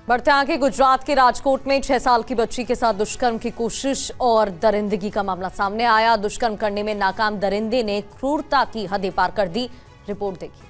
बढ़ते आगे गुजरात के राजकोट में 6 साल की बच्ची के साथ दुष्कर्म की कोशिश और दरिंदगी का मामला सामने आया। दुष्कर्म करने में नाकाम दरिंदे ने क्रूरता की हदें पार कर दी। रिपोर्ट देखिए।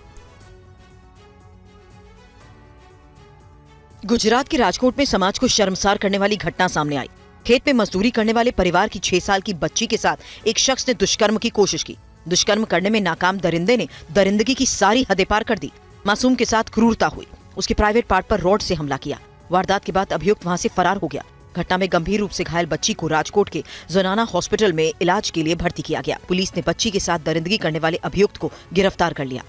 गुजरात के राजकोट में समाज को शर्मसार करने वाली घटना सामने आई। खेत में मजदूरी करने वाले परिवार की 6 साल की बच्ची के साथ एक शख्स ने दुष्कर्म की कोशिश की। दुष्कर्म करने में नाकाम दरिंदे ने दरिंदगी की सारी हदें पार कर दी। मासूम के साथ क्रूरता हुई, उसके प्राइवेट पार्ट पर रॉड से हमला किया। वारदात के बाद अभियुक्त वहां से फरार हो गया। घटना में गंभीर रूप से घायल बच्ची को राजकोट के ज़नाना हॉस्पिटल में इलाज के लिए भर्ती किया गया। पुलिस ने बच्ची के साथ दरिंदगी करने वाले अभियुक्त को गिरफ्तार कर लिया।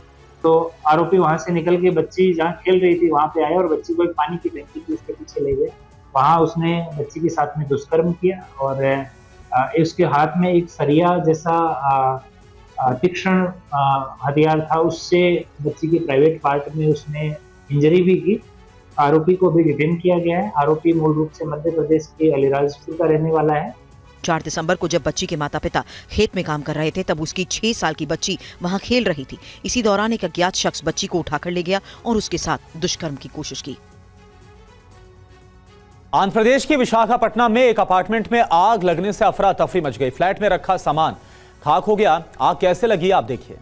तो आरोपी वहां से निकल के बच्ची जहाँ खेल रही थी वहां पे आया और बच्ची को एक पानी की टंकी थी उसके पीछे ले गए। वहां उसने बच्ची के साथ में दुष्कर्म किया और उसके हाथ में एक सरिया जैसा तीक्ष्ण हथियार था, उससे बच्ची के प्राइवेट पार्ट में उसने इंजरी भी की। आरोपी को भी डिटेन किया गया है। आरोपी मूल रूप से मध्य प्रदेश के अलीराजपुर का रहने वाला है। 4 दिसंबर को जब बच्ची के माता पिता खेत में काम कर रहे थे तब उसकी 6 साल की बच्ची वहां खेल रही थी। इसी दौरान एक अज्ञात शख्स बच्ची को उठाकर ले गया और उसके साथ दुष्कर्म की कोशिश की। आंध्र प्रदेश के विशाखापट्टनम में एक अपार्टमेंट में आग लगने से अफरा तफरी मच गई। फ्लैट में रखा सामान खाक हो गया। आग कैसे लगी आप देखिए।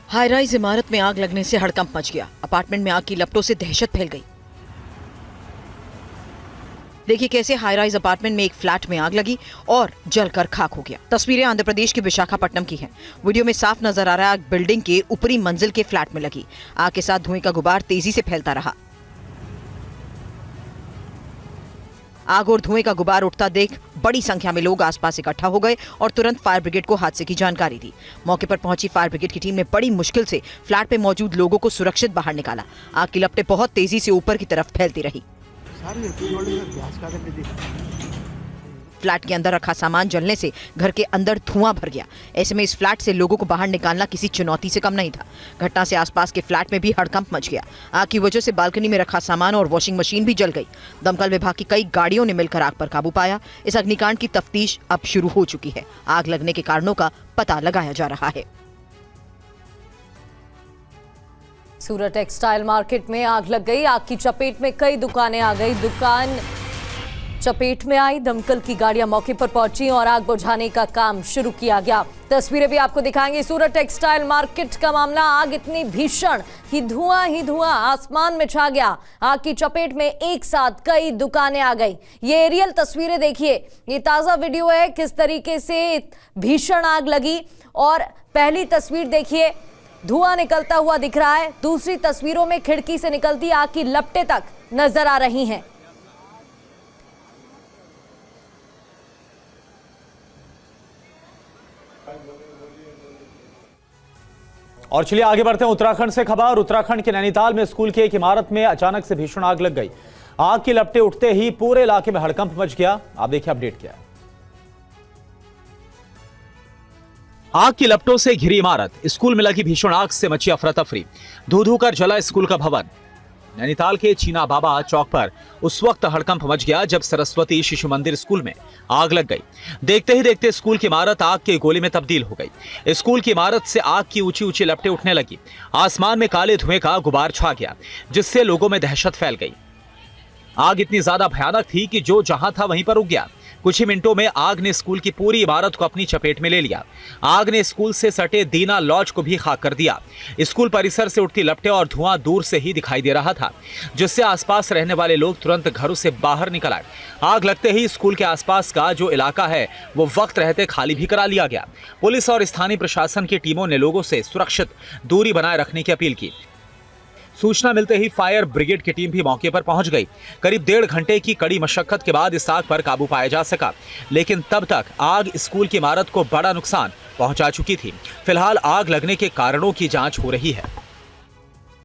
हाई राइज इमारत में आग लगने से हड़कंप मच गया। अपार्टमेंट में आग की लपटों से दहशत फैल गई। देखिए कैसे हाई राइज अपार्टमेंट में एक फ्लैट में आग लगी और जलकर खाक हो गया। तस्वीरें आंध्र प्रदेश के विशाखापट्टनम की हैं। वीडियो में साफ नजर आ रहा है आग बिल्डिंग के ऊपरी मंजिल के फ्लैट में लगी। आग के साथ धुएं का गुबार तेजी से फैलता रहा। आग और धुएं का गुबार उठता देख बड़ी संख्या में लोग आसपास इकट्ठा हो गए और तुरंत फायर ब्रिगेड को हादसे की जानकारी दी। मौके पर पहुंची फायर ब्रिगेड की टीम ने बड़ी मुश्किल से फ्लैट में मौजूद लोगों को सुरक्षित बाहर निकाला। आग की लपटें बहुत तेजी से ऊपर की तरफ फैलती रही। फ्लैट के अंदर रखा सामान जलने से घर के अंदर धुआं भर गया। ऐसे में इस फ्लैट से लोगों को बाहर निकालना किसी चुनौती से कम नहीं था। घटना से आसपास के फ्लैट में भी हड़कंप मच गया। आग की वजह से बालकनी में रखा सामान और वॉशिंग मशीन भी जल गई। दमकल विभाग की कई गाड़ियों ने मिलकर आग पर काबू पाया। इस अग्निकांड की तफ्तीश अब शुरू हो चुकी है। आग लगने के कारणों का पता लगाया जा रहा है। सूरत टेक्सटाइल मार्केट में आग लग गई। आग की चपेट में कई दुकानें आ गई। दुकान चपेट में आई। दमकल की गाड़ियां मौके पर पहुंची और आग बुझाने का काम शुरू किया गया। तस्वीरें भी आपको दिखाएंगे। सूरत टेक्सटाइल मार्केट का मामला। आग इतनी भीषण ही धुआं आसमान में छा गया। आग की चपेट में एक साथ कई दुकानें आ गई। ये एरियल तस्वीरें देखिए। ये ताजा वीडियो है किस तरीके से भीषण आग लगी। और पहली तस्वीर देखिए, धुआं निकलता हुआ दिख रहा है। दूसरी तस्वीरों में खिड़की से निकलती आग की लपटें तक नजर आ रही हैं। और चलिए आगे बढ़ते हैं उत्तराखंड से खबर। उत्तराखंड के नैनीताल में स्कूल की एक इमारत में अचानक से भीषण आग लग गई। आग की लपटें उठते ही पूरे इलाके में हड़कंप मच गया। आप देखिए अपडेट क्या है। आग की लपटों से घिरी इमारत, स्कूल में लगी भीषण आग से मची अफरा तफरी। धू धू कर जला स्कूल का भवन। नैनीताल के चीना बाबा चौक पर उस वक्त हड़कंप मच गया जब सरस्वती शिशु मंदिर स्कूल में आग लग गई। देखते ही देखते स्कूल की इमारत आग के गोले में तब्दील हो गई। स्कूल की इमारत से आग की ऊंची ऊंची लपटें उठने लगी। आसमान में काले धुएं का गुबार छा गया जिससे लोगों में दहशत फैल गई। आग इतनी ज्यादा भयानक थी कि जो जहां था वहीं पर रुक गया। कुछ ही मिनटों में आग ने स्कूल की पूरी इमारत को अपनी चपेट में ले लिया। आग ने स्कूल से सटे दीना लॉज को भी खाक कर दिया। स्कूल परिसर से उठती लपटें और धुआं दूर से ही दिखाई दे रहा था जिससे आसपास रहने वाले लोग तुरंत घरों से बाहर निकल आए। आग लगते ही स्कूल के आसपास का जो इलाका है वो वक्त रहते खाली भी करा लिया गया। पुलिस और स्थानीय प्रशासन की टीमों ने लोगों से सुरक्षित दूरी बनाए रखने की अपील की। सूचना मिलते ही फायर ब्रिगेड की टीम भी मौके पर पहुंच गई। करीब 1.5 घंटे की कड़ी मशक्कत के बाद इस आग पर काबू पाया जा सका, लेकिन तब तक आग स्कूल की इमारत को बड़ा नुकसान पहुंचा चुकी थी। फिलहाल आग लगने के कारणों की जांच हो रही है।